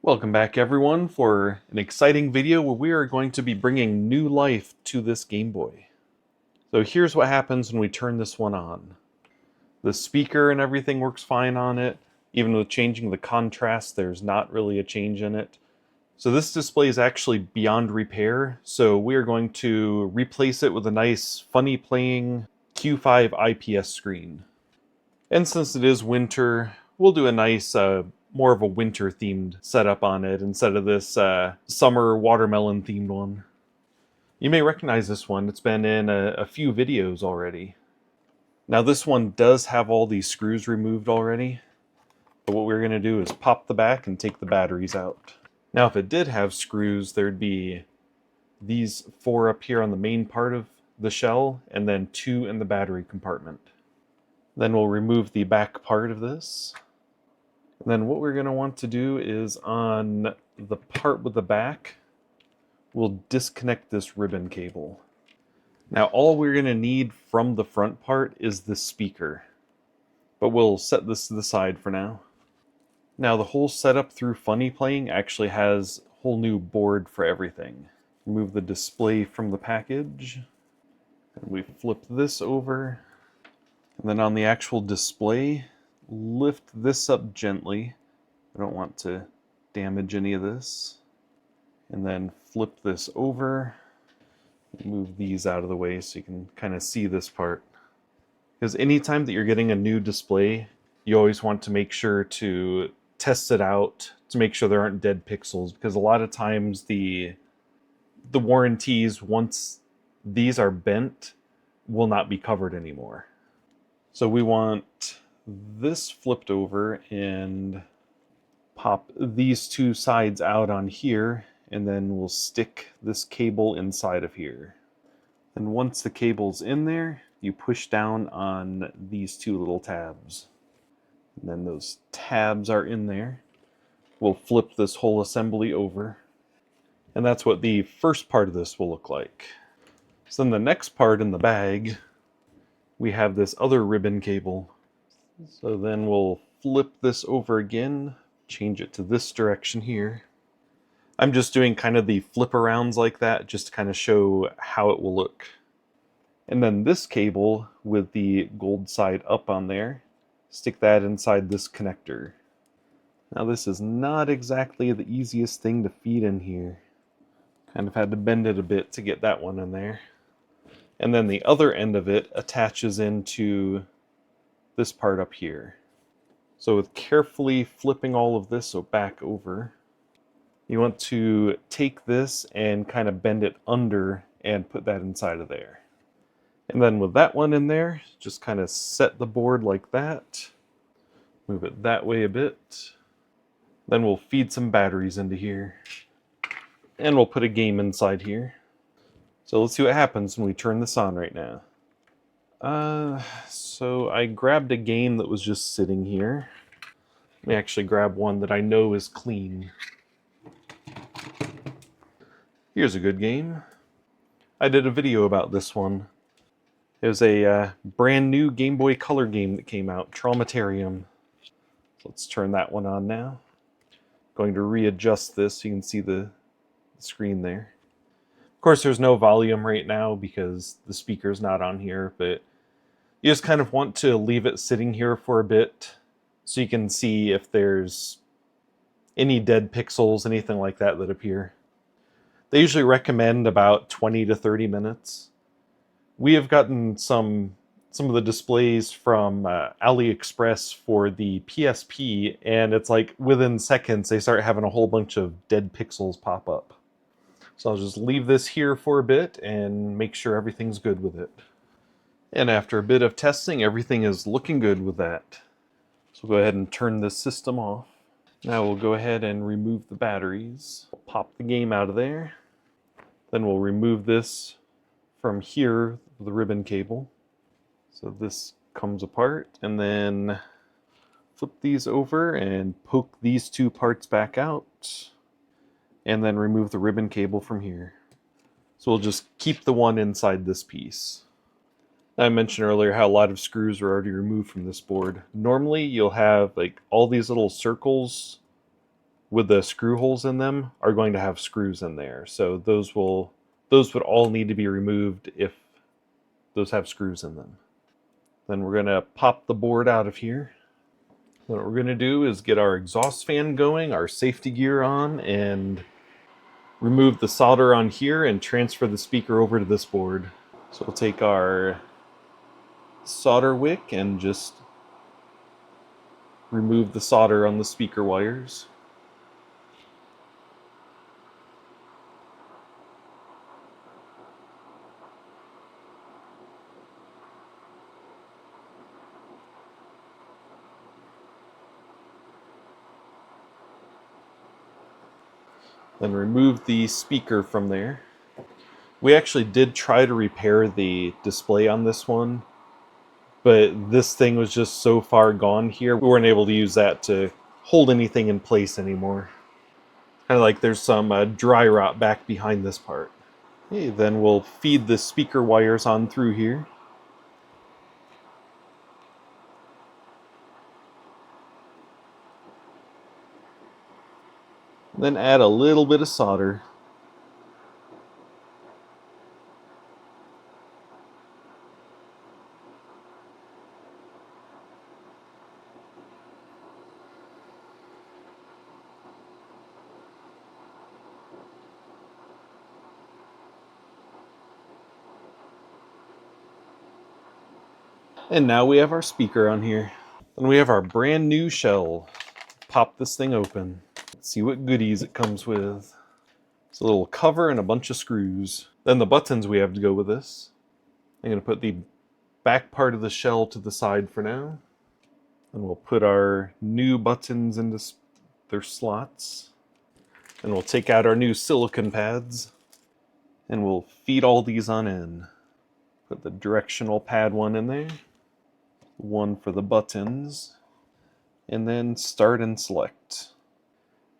Welcome back everyone for an exciting video where we are going to be bringing new life to this Game Boy. So here's what happens when we turn this one on. The speaker and everything works fine on it. Even with changing the contrast, there's not really a change in it. So this display is actually beyond repair, so we are going to replace it with a nice funny playing Q5 IPS screen. And since it is winter, we'll do a nice more of a winter themed setup on it instead of this summer watermelon themed one. You may recognize this one, it's been in a few videos already. Now this one does have all these screws removed already, but what we're going to do is pop the back and take the batteries out. Now if it did have screws, there'd be these 4 up here on the main part of the shell, and then 2 in the battery compartment. Then we'll remove the back part of this. And then what we're going to want to do is on the part with the back, we'll disconnect this ribbon cable. Now all we're going to need from the front part is the speaker, but we'll set this to the side for now. Now the whole setup through Funny Playing actually has a whole new board for everything. Remove the display from the package, and we flip this over, and then on the actual display, lift this up gently. I don't want to damage any of this. And then flip this over. Move these out of the way so you can kind of see this part. Because anytime that you're getting a new display, you always want to make sure to test it out to make sure there aren't dead pixels. Because a lot of times the warranties, once these are bent, will not be covered anymore. So we want this flipped over and pop these 2 sides out on here, and then we'll stick this cable inside of here. And once the cable's in there, you push down on these 2 little tabs. And then those tabs are in there. We'll flip this whole assembly over. And that's what the first part of this will look like. So then the next part in the bag, we have this other ribbon cable. So then we'll flip this over again, change it to this direction here. I'm just doing kind of the flip arounds like that just to kind of show how it will look. And then this cable with the gold side up on there, stick that inside this connector. Now this is not exactly the easiest thing to feed in here. Kind of had to bend it a bit to get that one in there. And then the other end of it attaches into this part up here. So with carefully flipping all of this back over, you want to take this and kind of bend it under and put that inside of there. And then with that one in there, just kind of set the board like that. Move it that way a bit. Then we'll feed some batteries into here. And we'll put a game inside here. So let's see what happens when we turn this on right now. So I grabbed a game that was just sitting here. Let me actually grab one that I know is clean. Here's a good game. I did a video about this one. It was a brand new Game Boy Color game that came out, Traumatarium. So let's turn that one on now. Going to readjust this so you can see the screen there. Of course, there's no volume right now because the speaker's not on here, but you just kind of want to leave it sitting here for a bit so you can see if there's any dead pixels, anything like that that appear. They usually recommend about 20 to 30 minutes. We have gotten some of the displays from AliExpress for the PSP, and it's like within seconds they start having a whole bunch of dead pixels pop up. So I'll just leave this here for a bit and make sure everything's good with it. And after a bit of testing, everything is looking good with that. So we'll go ahead and turn this system off. Now we'll go ahead and remove the batteries. We'll pop the game out of there. Then we'll remove this from here, the ribbon cable. So this comes apart, and then flip these over and poke these 2 parts back out, and then remove the ribbon cable from here. So we'll just keep the one inside this piece. I mentioned earlier how a lot of screws are already removed from this board. Normally you'll have like all these little circles with the screw holes in them are going to have screws in there. So those would all need to be removed if those have screws in them. Then we're going to pop the board out of here. Then what we're going to do is get our exhaust fan going, our safety gear on, and remove the solder on here and transfer the speaker over to this board. So we'll take our solder wick and just remove the solder on the speaker wires. Then remove the speaker from there. We actually did try to repair the display on this one, but this thing was just so far gone here, we weren't able to use that to hold anything in place anymore. Kind of like there's some dry rot back behind this part. Okay, then we'll feed the speaker wires on through here. Then add a little bit of solder. And now we have our speaker on here. Then we have our brand new shell. Pop this thing open. Let's see what goodies it comes with. It's a little cover and a bunch of screws. Then the buttons we have to go with this. I'm going to put the back part of the shell to the side for now. And we'll put our new buttons into their slots. And we'll take out our new silicone pads. And we'll feed all these on in. Put the directional pad one in there. One for the buttons. And then start and select.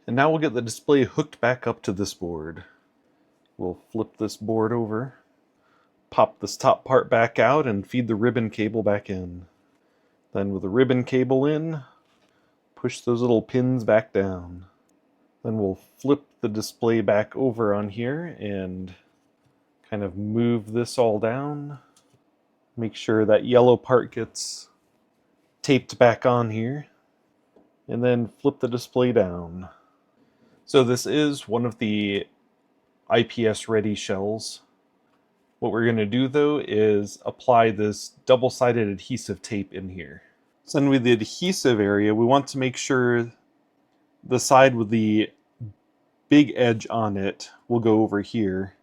And now we'll get the display hooked back up to this board. We'll flip this board over, pop this top part back out, and feed the ribbon cable back in. Then with the ribbon cable in, push those little pins back down. Then we'll flip the display back over on here and kind of move this all down. Make sure that yellow part gets taped back on here. And then flip the display down. So this is one of the IPS ready shells. What we're going to do though is apply this double-sided adhesive tape in here. So then with the adhesive area, we want to make sure the side with the big edge on it will go over here.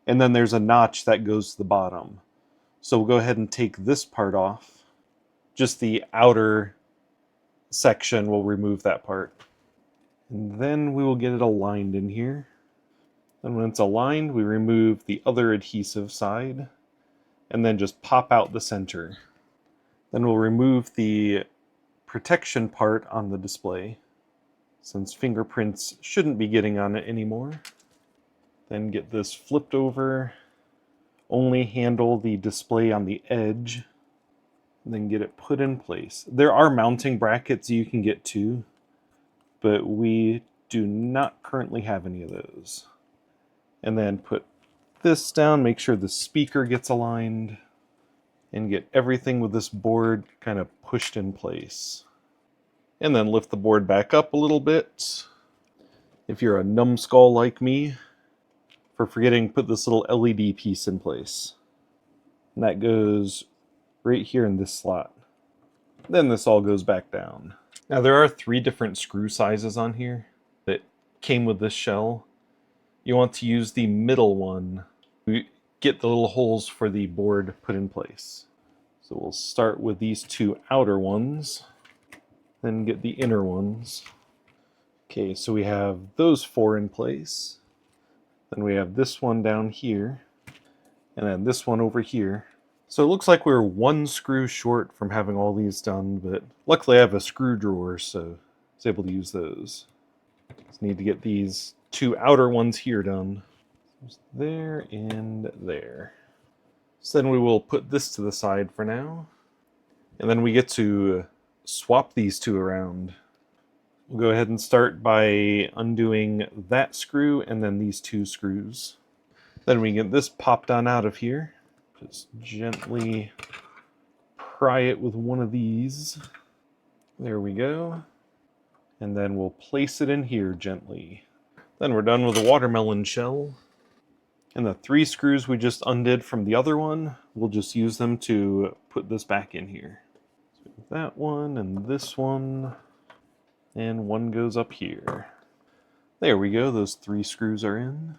And then there's a notch that goes to the bottom. So we'll go ahead and take this part off. Just the outer section, we'll remove that part. And then we will get it aligned in here. And when it's aligned, we remove the other adhesive side and then just pop out the center. Then we'll remove the protection part on the display, since fingerprints shouldn't be getting on it anymore. Then get this flipped over, only handle the display on the edge, and then get it put in place. There are mounting brackets you can get too, but we do not currently have any of those. And then put this down, make sure the speaker gets aligned, and get everything with this board kind of pushed in place. And then lift the board back up a little bit. If you're a numbskull like me, for forgetting, put this little LED piece in place. And that goes right here in this slot. Then this all goes back down. Now there are 3 different screw sizes on here that came with this shell. You want to use the middle one to get the little holes for the board put in place. So we'll start with these 2 outer ones, then get the inner ones. Okay, so we have those 4 in place. Then we have this one down here, and then this one over here. So it looks like we're 1 screw short from having all these done, but luckily I have a screw drawer, so I was able to use those. Just need to get these 2 outer ones here done. Just there and there. So then we will put this to the side for now. And then we get to swap these 2 around. We'll go ahead and start by undoing that screw and then these two screws. Then we get this popped on out of here. Just gently pry it with one of these. There we go. And then we'll place it in here gently. Then we're done with the watermelon shell. And the 3 screws we just undid from the other one, we'll just use them to put this back in here. So that one and this one, and one goes up here. There we go, those 3 screws are in.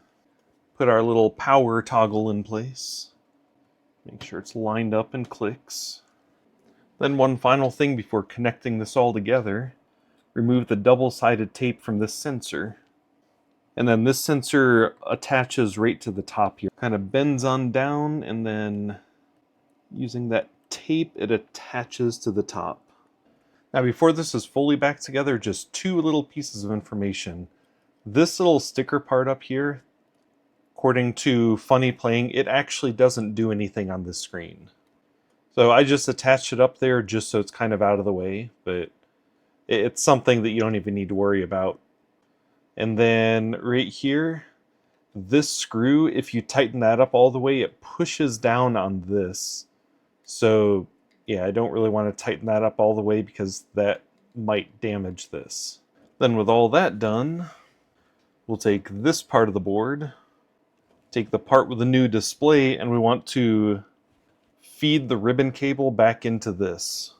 Put our little power toggle in place. Make sure it's lined up and clicks. Then one final thing before connecting this all together, remove the double-sided tape from this sensor. And then this sensor attaches right to the top here. Kind of bends on down, and then using that tape, it attaches to the top. Now before this is fully back together, just 2 little pieces of information. This little sticker part up here, according to Funny Playing, it actually doesn't do anything on this screen. So I just attached it up there just so it's kind of out of the way, but it's something that you don't even need to worry about. And then right here, this screw, if you tighten that up all the way, it pushes down on this. So yeah, I don't really want to tighten that up all the way because that might damage this. Then with all that done, we'll take this part of the board, take the part with the new display, and we want to feed the ribbon cable back into this.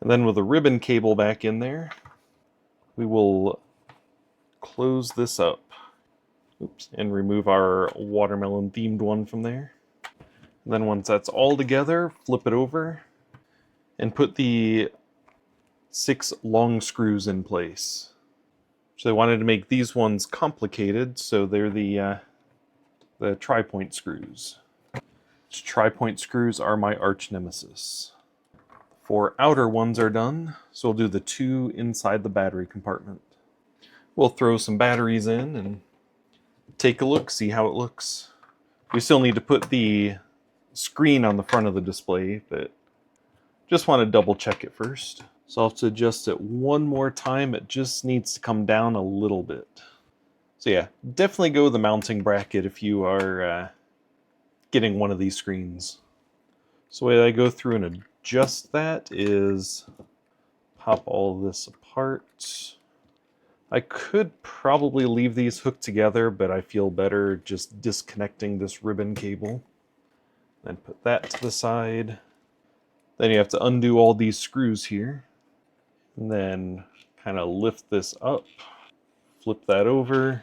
And then with the ribbon cable back in there, we will close this up. Oops, and remove our watermelon themed one from there. And then once that's all together, flip it over and put the 6 long screws in place. So I wanted to make these ones complicated, so they're the tri-point screws. Which tri-point screws are my arch nemesis. 4 outer ones are done, so we'll do the 2 inside the battery compartment. We'll throw some batteries in and take a look, see how it looks. We still need to put the screen on the front of the display, but just want to double check it first. So I'll have to adjust it one more time. It just needs to come down a little bit. So yeah, definitely go with the mounting bracket if you are getting one of these screens. So the way I go through and adjust that is pop all this apart. I could probably leave these hooked together, but I feel better just disconnecting this ribbon cable. Then put that to the side. Then you have to undo all these screws here. And then kind of lift this up, flip that over,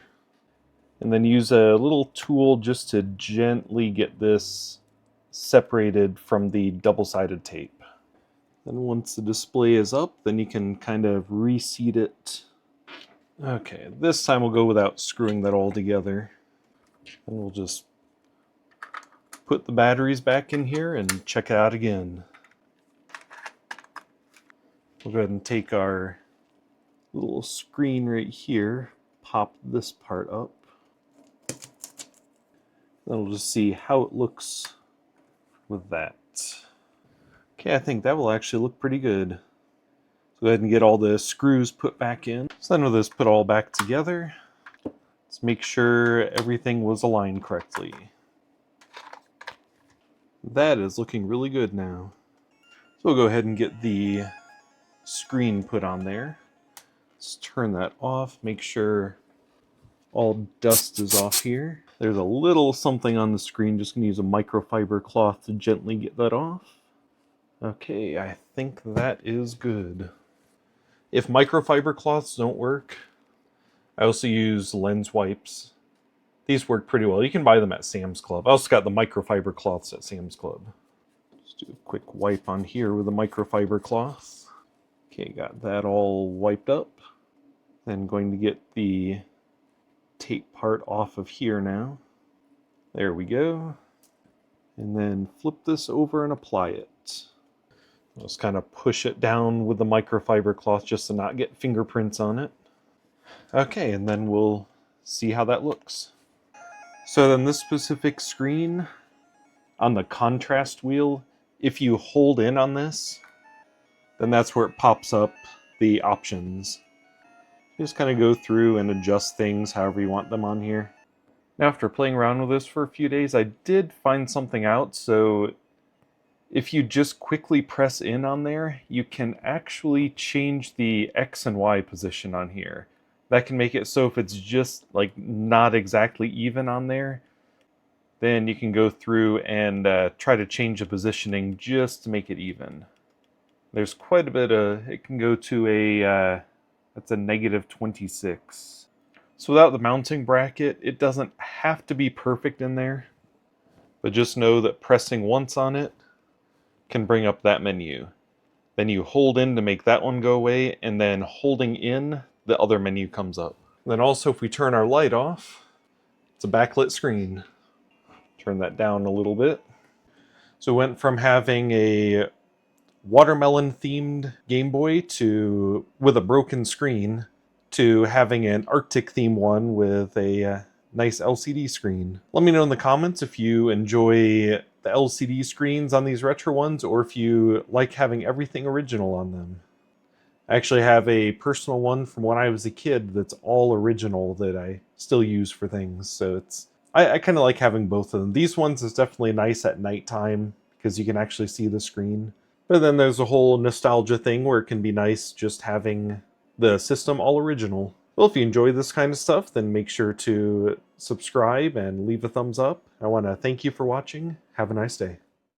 and then use a little tool just to gently get this separated from the double-sided tape. Then once the display is up, then you can kind of reseat it. Okay, this time we'll go without screwing that all together. And we'll just put the batteries back in here and check it out again. We'll go ahead and take our little screen right here, pop this part up. Then we'll just see how it looks with that. Okay, I think that will actually look pretty good. So go ahead and get all the screws put back in. So then with this put all back together, let's make sure everything was aligned correctly. That is looking really good now. So we'll go ahead and get the screen put on there. Let's turn that off, make sure all dust is off here. There's a little something on the screen, just gonna use a microfiber cloth to gently get that off. Okay, I think that is good. If microfiber cloths don't work, I also use lens wipes. These work pretty well. You can buy them at Sam's Club. I also got the microfiber cloths at Sam's Club. Just do a quick wipe on here with a microfiber cloth. Okay, got that all wiped up. Then going to get the tape part off of here now. There we go. And then flip this over and apply it. Just kind of push it down with the microfiber cloth just to not get fingerprints on it. Okay, and then we'll see how that looks. So then this specific screen, on the contrast wheel, if you hold in on this, then that's where it pops up the options. Just kind of go through and adjust things however you want them on here. Now, after playing around with this for a few days, I did find something out. So if you just quickly press in on there, you can actually change the X and Y position on here. That can make it so if it's just like not exactly even on there, then you can go through and try to change the positioning just to make it even. There's quite a bit of, it can go to a, that's a -26. So without the mounting bracket, it doesn't have to be perfect in there, but just know that pressing once on it can bring up that menu. Then you hold in to make that one go away, and then holding in, the other menu comes up. And then also if we turn our light off, it's a backlit screen. Turn that down a little bit. So we went from having a watermelon themed Game Boy with a broken screen to having an Arctic theme one with a nice LCD screen. Let me know in the comments if you enjoy the LCD screens on these retro ones or if you like having everything original on them. I actually have a personal one from when I was a kid that's all original that I still use for things, so I kind of like having both of them. These ones is definitely nice at nighttime because you can actually see the screen. But then there's a whole nostalgia thing where it can be nice just having the system all original. Well, if you enjoy this kind of stuff, then make sure to subscribe and leave a thumbs up. I want to thank you for watching. Have a nice day.